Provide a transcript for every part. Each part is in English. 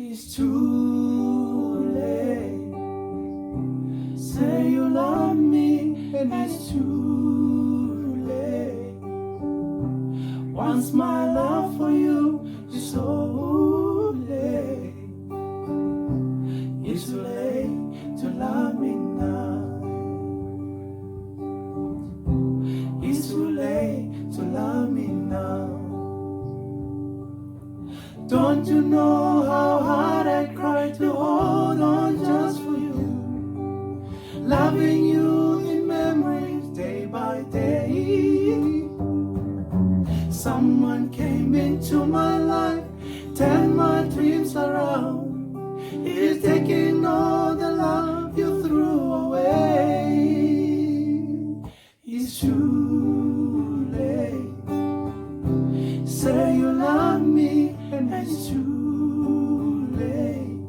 It's too late. Say you love me, and it's too late. Once my love for you is so late. It's too late to love me now. It's too late to love me now. Don't you know how hard I cried to hold on just for you? Loving you in memories day by day. Someone came into my life, turned my dreams around. He's taking all the love you threw away. It's too late. Say you love me, and it's too late.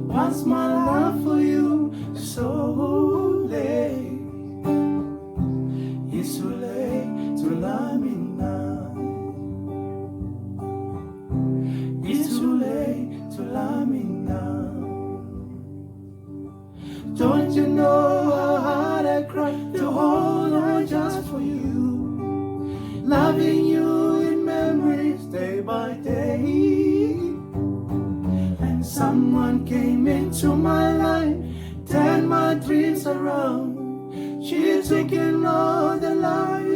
Once my love for you is so late. It's too late to love me now. It's too late to love me now. Don't you know how hard I cried to hold on just for you? Loving you in memories day by day. And someone came into my life, turned my dreams around. She's taking all the light